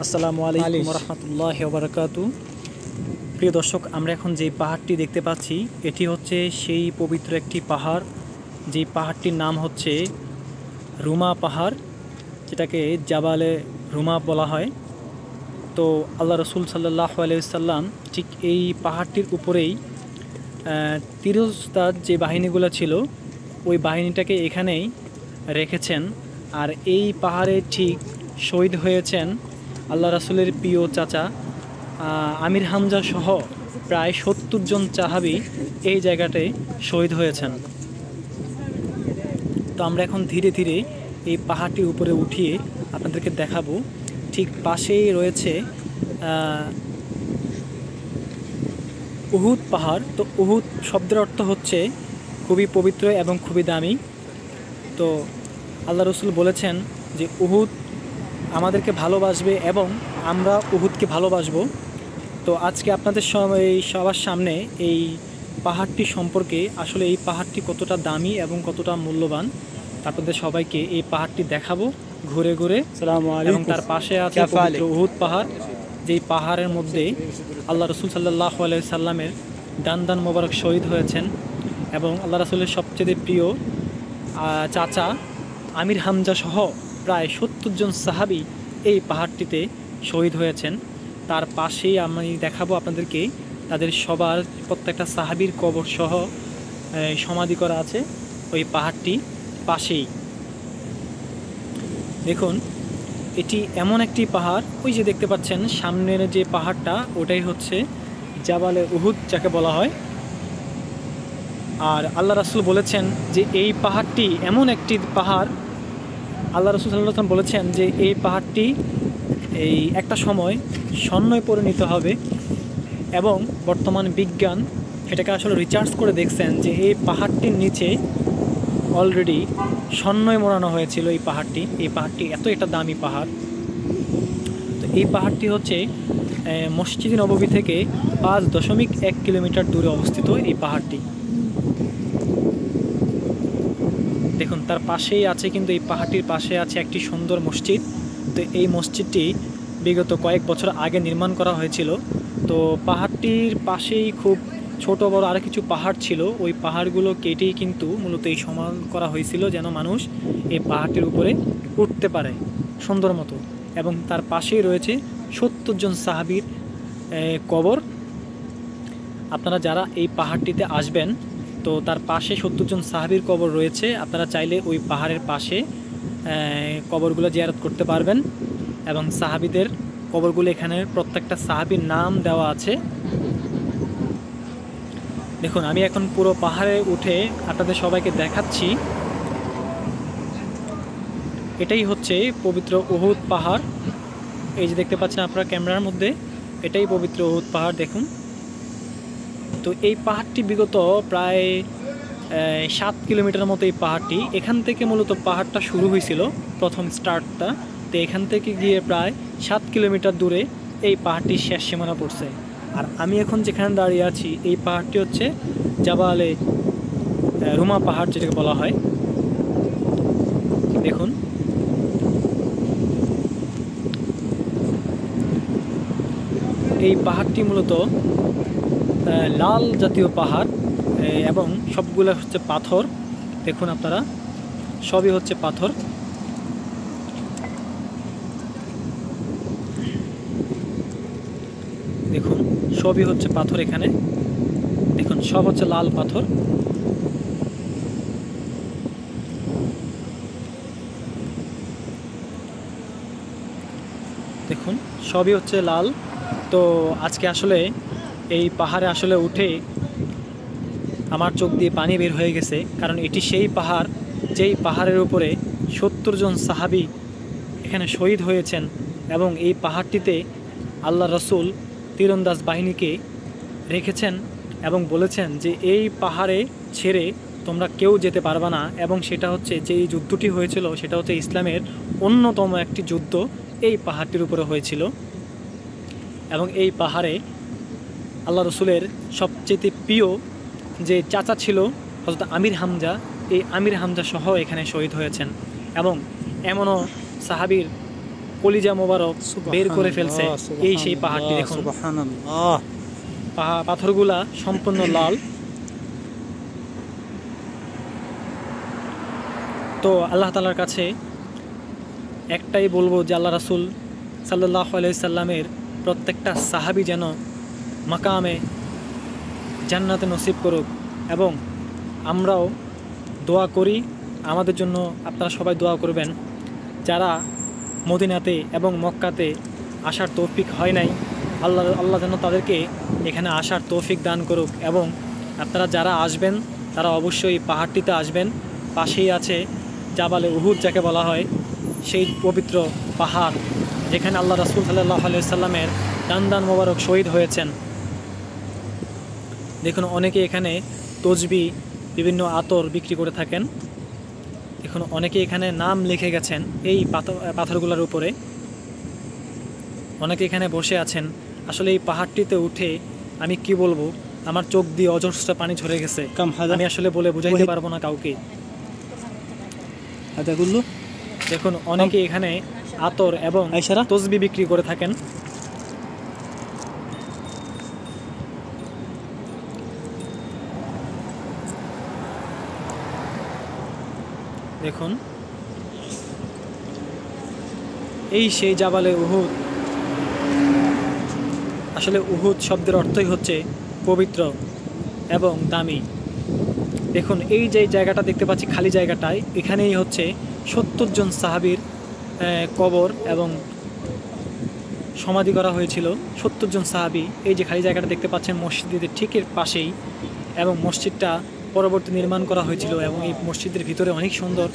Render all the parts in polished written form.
আসসালামু আলাইকুম রহমতুল্লাহি ওয়া বারাকাতু। প্রিয় দর্শক, আমরা এখন যে পাহাড়টি দেখতে পাচ্ছি এটি হচ্ছে সেই পবিত্র একটি পাহাড়, যেই পাহাড়টির নাম হচ্ছে রুমা পাহাড়, যেটাকে জাবালে রুমা বলা হয়। তো আল্লাহ রসুল সাল্লাল্লাহু আলাইহি ওয়াসাল্লাম ঠিক এই পাহাড়টির উপরেই তীরস্তাদ যে বাহিনীগুলো ছিল ওই বাহিনীটাকে এখানেই রেখেছেন। আর এই পাহাড়ে ঠিক শহীদ হয়েছেন আল্লাহ রাসূলের প্রিয় চাচা আমির হামজা সহ প্রায় ৭০ জন সাহাবী এই জায়গাটায় শহীদ হয়েছেন। তো আমরা এখন ধীরে ধীরে এই পাহাড়টির উপরে উঠিয়ে আপনাদেরকে দেখাবো। ঠিক পাশেই রয়েছে উহুদ পাহাড়। তো উহুদ শব্দের অর্থ হচ্ছে খুবই পবিত্র এবং খুবই দামি। তো আল্লাহ রসুল বলেছেন যে উহুদ আমাদেরকে ভালোবাসবে এবং আমরা উহুদকে ভালোবাসবো। তো আজকে আপনাদের সবার সামনে এই পাহাড়টি সম্পর্কে, আসলে এই পাহাড়টি কতটা দামি এবং কতটা মূল্যবান, আপনাদের সবাইকে এই পাহাড়টি দেখাবো ঘুরে ঘুরে। এবং তার পাশে আছে পবিত্র উহুদ পাহাড়, যেই পাহাড়ের মধ্যে আল্লাহ রসুল সাল্লাল্লাহু আলাইহি সাল্লামের দান মোবারক শহীদ হয়েছেন এবং আল্লাহ রসুলের সবচেয়ে প্রিয় চাচা আমির হামজা সহ প্রায় ৭০ জন সাহাবী এই পাহাড়টিতে শহীদ হয়েছেন। তার পাশেই আমি দেখাবো আপনাদেরকে তাদের সবার প্রত্যেকটা সাহাবীর কবর সহ সমাধি করা আছে ওই পাহাড়টি পাশেই। দেখুন, এটি এমন একটি পাহাড়, ওই যে দেখতে পাচ্ছেন সামনের যে পাহাড়টা ওটাই হচ্ছে জাবালে উহুদ যাকে বলা হয়। আর আল্লাহ রাসূল বলেছেন যে এই পাহাড়টি এমন একটি পাহাড়, আল্লাহ রাসূল সাল্লাল্লাহু আলাইহি ওয়াসাল্লাম বলেছেন যে এই পাহাড়টি এই একটা সময় স্বর্ণে পরিণত হবে এবং বর্তমান বিজ্ঞান এটাকে আসলে রিসার্চ করে দেখছেন যে এই পাহাড়টির নিচে অলরেডি স্বর্ণয় মোড়ানো হয়েছিল এই পাহাড়টি এত একটা দামি পাহাড়। তো এই পাহাড়টি হচ্ছে মসজিদে নববী থেকে ৫.১ কিলোমিটার দূরে অবস্থিত এই পাহাড়টি। দেখুন, তার পাশেই আছে, কিন্তু এই পাহাড়টির পাশে আছে একটি সুন্দর মসজিদ। তো এই মসজিদটি বিগত কয়েক বছর আগে নির্মাণ করা হয়েছিল। তো পাহাড়টির পাশেই খুব ছোট বড় আরও কিছু পাহাড় ছিল, ওই পাহাড়গুলো কেটেই কিন্তু মূলত এই সমান করা হয়েছিল যেন মানুষ এই পাহাড়টির উপরে উঠতে পারে সুন্দর মতো। এবং তার পাশেই রয়েছে ৭০ জন সাহাবীর কবর। আপনারা যারা এই পাহাড়টিতে আসবেন, তো তার পাশে ৭০ জন সাহাবীর কবর রয়েছে, আপনারা চাইলে ওই পাহাড়ের পাশে কবরগুলো জিয়ারত করতে পারবেন। এবং সাহাবীদের কবরগুলো এখানে প্রত্যেকটা সাহাবীর নাম দেওয়া আছে। দেখুন, আমি এখন পুরো পাহাড়ে উঠে আপনাদের সবাইকে দেখাচ্ছি। এটাই হচ্ছে পবিত্র উহুদ পাহাড়। এই যে দেখতে পাচ্ছেন আপনারা ক্যামেরার মধ্যে, এটাই পবিত্র উহুদ পাহাড়। দেখুন, তো এই পাহাড়টি বিগত প্রায় ৭ কিলোমিটার মতো এই পাহাড়টি, এখান থেকে মূলত পাহাড়টা শুরু হয়েছিল প্রথম স্টার্টটা। তো এখান থেকে গিয়ে প্রায় ৭ কিলোমিটার দূরে এই পাহাড়টির শেষ সীমানা পড়ছে। আর আমি এখন যেখানে দাঁড়িয়ে আছি এই পাহাড়টি হচ্ছে জাবালে রুমা পাহাড় যেটাকে বলা হয়। দেখুন, এই পাহাড়টি মূলত লাল জাতীয় পাহাড় এবং সবগুলো হচ্ছে পাথর। দেখুন আপনারা, সবই হচ্ছে পাথর। দেখুন, সবই হচ্ছে পাথর এখানে। দেখুন, সব হচ্ছে লাল পাথর। দেখুন, সবই হচ্ছে লাল। তো আজকে আসলে এই পাহাড়ে আসলে উঠে আমার চোখ দিয়ে পানি বের হয়ে গেছে, কারণ এটি সেই পাহাড় যেই পাহাড়ের উপরে ৭০ জন সাহাবী এখানে শহীদ হয়েছেন। এবং এই পাহাড়টিতে আল্লাহ রসুল তীরন্দাজ বাহিনীকে রেখেছেন এবং বলেছেন যে এই পাহাড়ে ছেড়ে তোমরা কেউ যেতে পারবে না। এবং সেটা হচ্ছে যে এই যুদ্ধটি হয়েছিল সেটা হচ্ছে ইসলামের অন্যতম একটি যুদ্ধ এই পাহাড়টির উপরে হয়েছিল। এবং এই পাহাড়ে আল্লাহ রসুলের সবচেয়ে প্রিয় যে চাচা ছিল হযরত আমির হামজা, এই আমির হামজা সহ এখানে শহীদ হয়েছেন। এবং এমনও সাহাবীর কলিজা মোবারক বের করে ফেলছে। এই সেই পাহাড়টি দেখুন, সুবহানাল্লাহ। পাথরগুলা সম্পূর্ণ লাল। তো আল্লাহ তাআলার কাছে একটাই বলবো যে আল্লাহ রাসূল সাল্লাল্লাহু আলাইহি সাল্লামের প্রত্যেকটা সাহাবী যেন মাকামে জান্নাতে নসিব করুক, এবং আমরাও দোয়া করি আমাদের জন্য। আপনারা সবাই দোয়া করবেন যারা মদিনাতে এবং মক্কাতে আসার তৌফিক হয় নাই, আল্লাহ যেন তাদেরকে এখানে আসার তৌফিক দান করুক। এবং আপনারা যারা আসবেন তারা অবশ্যই পাহাড়টিতে আসবেন। পাশেই আছে জাবালে উহুদ যাকে বলা হয়, সেই পবিত্র পাহাড় যেখানে আল্লাহ রাসূল সাল্লাল্লাহু আলাইহি সাল্লামের দান মোবারক শহীদ হয়েছেন। দেখুন অনেকে এখানে তসবিহ, বিভিন্ন আতর বিক্রি করে থাকেন। দেখুন অনেকে এখানে নাম লিখে গেছেন এই পাথরগুলোর উপরে। অনেকে এখানে বসে আছেন। আসলে এই পাহাড়টিতে উঠে আমি কি বলবো, আমার চোখ দিয়ে অজস্র পানি ঝরে গেছে। আমি আসলে বলে বুঝাইতে পারবো না কাউকে। দেখুন অনেকে এখানে আতর এবং তসবিহ বিক্রি করে থাকেন। দেখুন এই সেই জাবালে উহুদ। আসলে উহুদ শব্দের অর্থই হচ্ছে পবিত্র এবং দামি। দেখুন এই যে জায়গাটা দেখতে পাচ্ছি খালি জায়গাটায়, এখানেই হচ্ছে 70 জন সাহাবীর কবর এবং সমাধি করা হয়েছিল। 70 জন সাহাবী এই যে খালি জায়গাটা দেখতে পাচ্ছেন মসজিদের ঠিক এর পাশেই, এবং মসজিদটা পরবর্তী নির্মাণ করা হয়েছিল, এবং এই মসজিদের ভিতরে অনেক সুন্দর।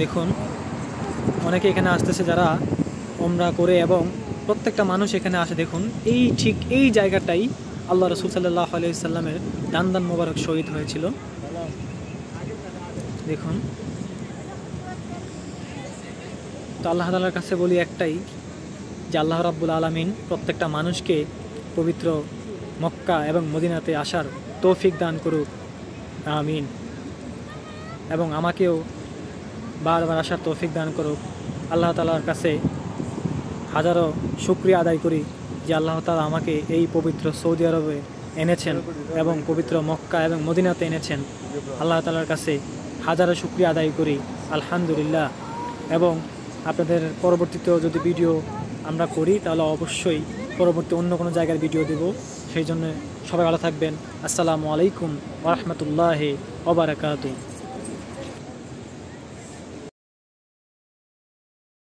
দেখুন অনেকে এখানে আসতেছে যারা উমরা করে, এবং প্রত্যেকটা মানুষ এখানে আসে। দেখুন এই ঠিক এই জায়গাটাই আল্লাহ রাসূল সাল্লাল্লাহু আলাইহি সাল্লামের দান মোবারক শহীদ হয়েছিল। দেখুন তো আল্লাহ তাআলার কাছে বলি একটাই, যে আল্লাহ রাব্বুল আলামিন প্রত্যেকটা মানুষকে পবিত্র মক্কা এবং মদিনাতে আসার তৌফিক দান করুক, আমিন। এবং আমাকেও বারবার আসার তৌফিক দান করুক। আল্লাহ তাআলার কাছে হাজারো শুকরিয়া আদায় করি যে আল্লাহ তাআলা আমাকে এই পবিত্র সৌদি আরবে এনেছেন এবং পবিত্র মক্কা এবং মদিনাতে এনেছেন। আল্লাহ তাআলার কাছে হাজারো শুকরিয়া আদায় করি, আলহামদুলিল্লাহ। এবং আপনাদের পরবর্তীতেও যদি ভিডিও আমরা করি তাহলে অবশ্যই পরবর্তী অন্য কোনো জায়গার ভিডিও দেব। সেই জন্য সবাই ভালো থাকবেন। আসসালামু আলাইকুম ওয়া রাহমাতুল্লাহি ওয়া বারাকাতুহু।